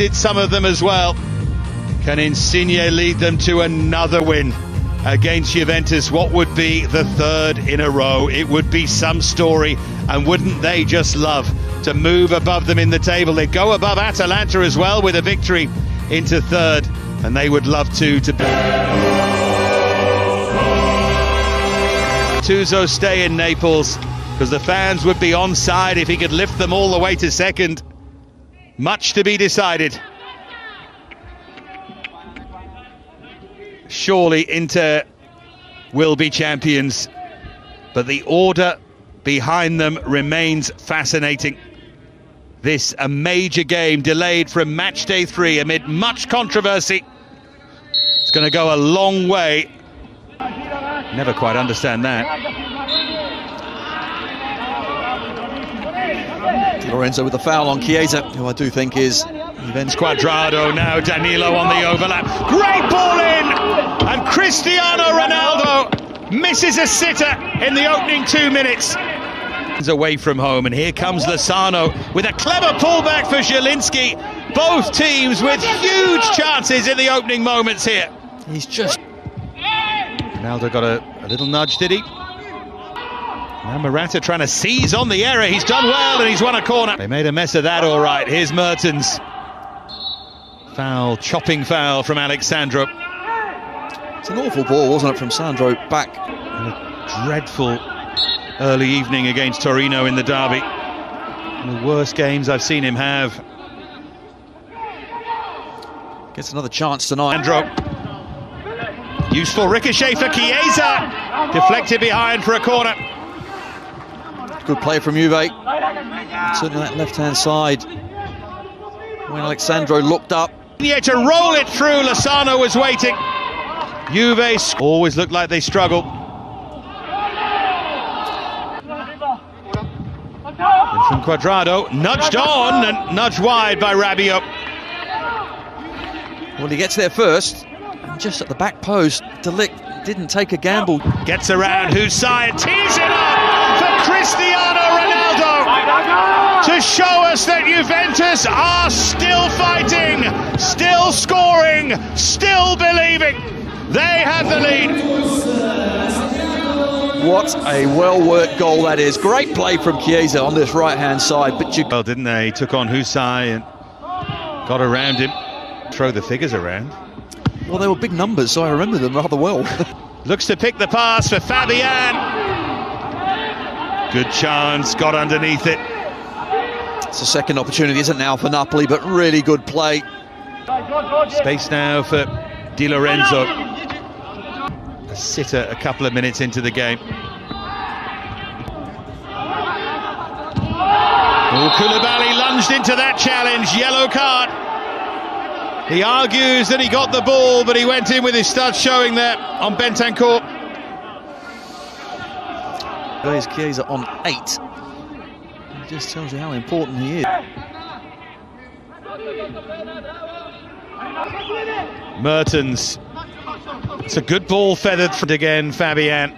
expected some of them as well. Can Insigne lead them to another win against Juventus? What would be the third in a row? It would be some story, and wouldn't they just love to move above them in the table? They'd go above Atalanta as well with a victory into third, and they would love to Gattuso stay in Naples, because the fans would be on side if he could lift them all the way to second. Much to be decided. Surely Inter will be champions, but the order behind them remains fascinating. This a major game delayed from match day 3 amid much controversy. It's going to go a long way. Never quite understand that. Lorenzo with the foul on Chiesa, who I do think is Juventus. Cuadrado, now Danilo on the overlap. Great ball in! And Cristiano Ronaldo misses a sitter in the opening 2 minutes. Away from home, and here comes Lozano with a clever pullback for Zielinski. Both teams with huge chances in the opening moments here. He's just... Ronaldo got a little nudge, did he? Now Morata trying to seize on the error. He's done well, and he's won a corner. They made a mess of that, all right. Here's Mertens. Foul, chopping foul from Alexandro. It's an awful ball, wasn't it, from Sandro back. And a dreadful early evening against Torino in the derby. One of the worst games I've seen him have. Gets another chance tonight. Sandro. Useful ricochet for Chiesa. Deflected behind for a corner. Good play from Juve. Certainly that left-hand side. When Alexandro looked up. Yeah, to roll it through, Lozano was waiting. Juve always looked like they struggle. And from Cuadrado, nudged on and nudged wide by Rabiot. Well, he gets there first, and just at the back post, De Ligt didn't take a gamble. Gets around Hussein, tees it up for Cristiano Ronaldo to show us that Juventus are still fighting, still scoring, still believing. They have the lead. What a well-worked goal that is. Great play from Chiesa on this right-hand side. But well, didn't they? He took on Hussein and got around him. Throw the figures around. Well, they were big numbers, so I remember them rather well. Looks to pick the pass for Fabian. Good chance, got underneath it. It's a second opportunity, isn't it now, for Napoli, but really good play. Space now for Di Lorenzo. A sitter a couple of minutes into the game. Oh, Koulibaly lunged into that challenge, yellow card. He argues that he got the ball, but he went in with his studs showing there on Bentancur. There's Chiesa on 8. It just tells you how important he is. Mertens. It's a good ball feathered from again, Fabian.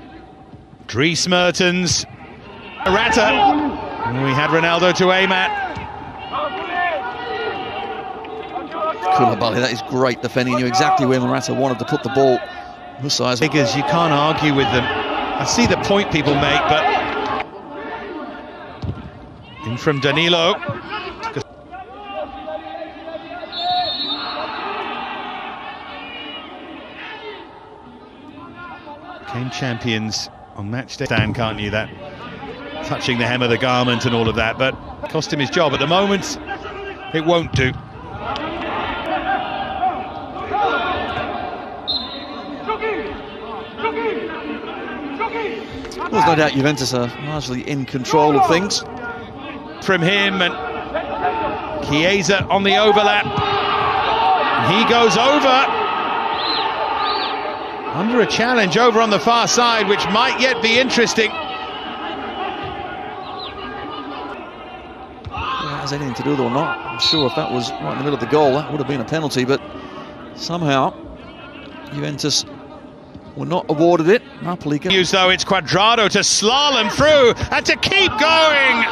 Dries Mertens. Morata. And we had Ronaldo to aim at. Koulibaly, that is great defending. He knew exactly where Morata wanted to put the ball. Figures, you can't argue with them. I see the point people make, but... In from Danilo. Became champions on match day. Stand, can't you, that? Touching the hem of the garment and all of that, but cost him his job. At the moment, it won't do. There's no doubt Juventus are largely in control of things. From him and Chiesa on the overlap. He goes over. Under a challenge over on the far side, which might yet be interesting. Whether it has anything to do with it or not, I'm sure if that was right in the middle of the goal, that would have been a penalty, but somehow Juventus were not awarded it. Napoli can... Though it's Cuadrado to slalom through and to keep going,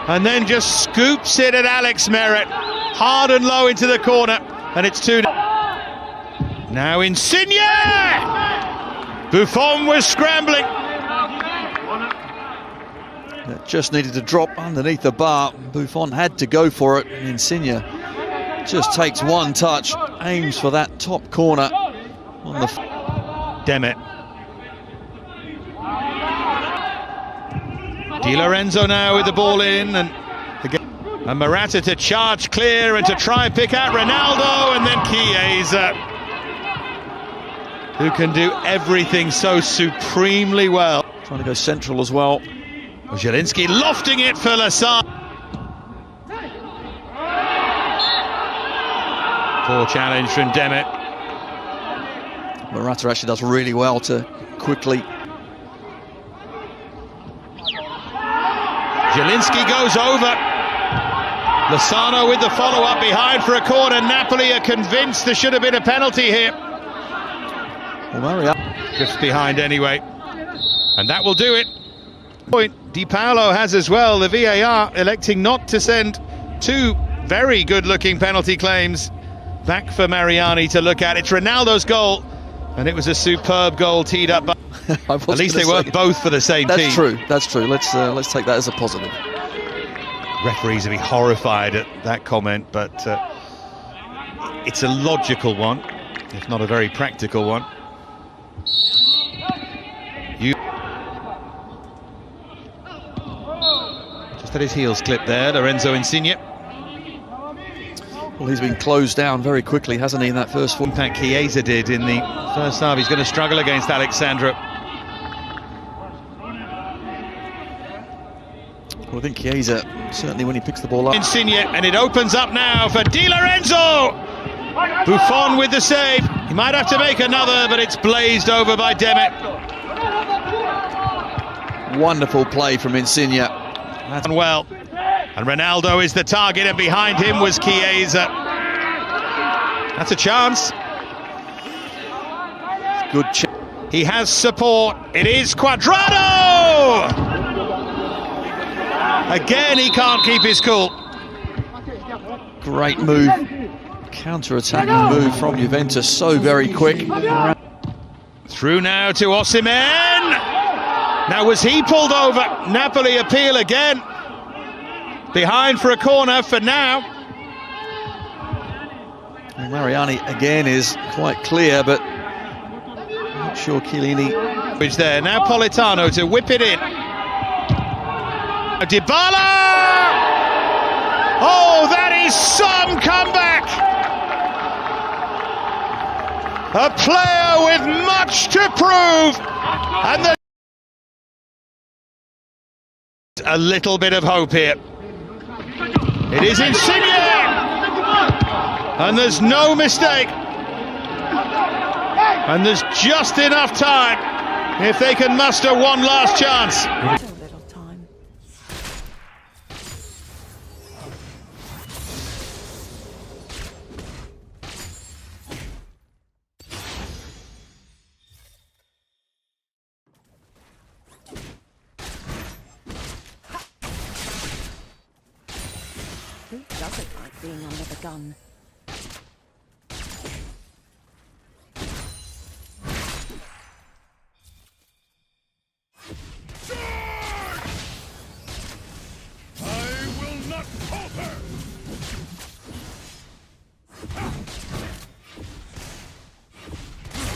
and then just scoops it at Alex Merritt. hard and low into the corner, and it's 2. Now Insigne! Buffon was scrambling. It just needed to drop underneath the bar. Buffon had to go for it. Insigne just takes one touch, aims for that top corner on the Demet. Di Lorenzo now with the ball in, and Morata to charge clear and to try and pick out Ronaldo, and then Chiesa, who can do everything so supremely well. Trying to go central as well. Zielinski lofting it for Lozano. Poor challenge from Demet. Morata actually does really well to quickly. Zielinski goes over. Lozano with the follow-up behind for a corner. Napoli are convinced there should have been a penalty here. Well, Drifts behind anyway. And that will do it. Di Paolo has as well. The VAR electing not to send 2 very good-looking penalty claims back for Mariani to look at. It's Ronaldo's goal, and it was a superb goal teed up by... At least they weren't both for the same team. That's true, that's true. Let's take that as a positive. Referees will be horrified at that comment, but it's a logical one, if not a very practical one. Just at his heels clip there, Lorenzo Insigne. Well, he's been closed down very quickly, hasn't he, in that first 4? In fact, Chiesa did in the first half. He's going to struggle against Alexandra. Well, I think Chiesa, certainly when he picks the ball up. Insigne, and it opens up now for Di Lorenzo. Buffon with the save. He might have to make another, but it's blazed over by Demet. Wonderful play from Insigne. That's done well. And Ronaldo is the target, and behind him was Chiesa. That's a chance. Good he has support. It is Cuadrado! Again, he can't keep his cool. Great move. Counter-attacking move from Juventus. So very quick. Through now to Osimhen. Now, was he pulled over? Napoli appeal again. Behind for a corner for now. And Mariani again is quite clear, but I'm not sure Chiellini. Which there now Politano to whip it in. Dybala! Oh, that is some comeback! A player with much to prove, and a little bit of hope here. It is Insigne, and there's no mistake, and there's just enough time if they can muster one last chance. Who doesn't like being under the gun?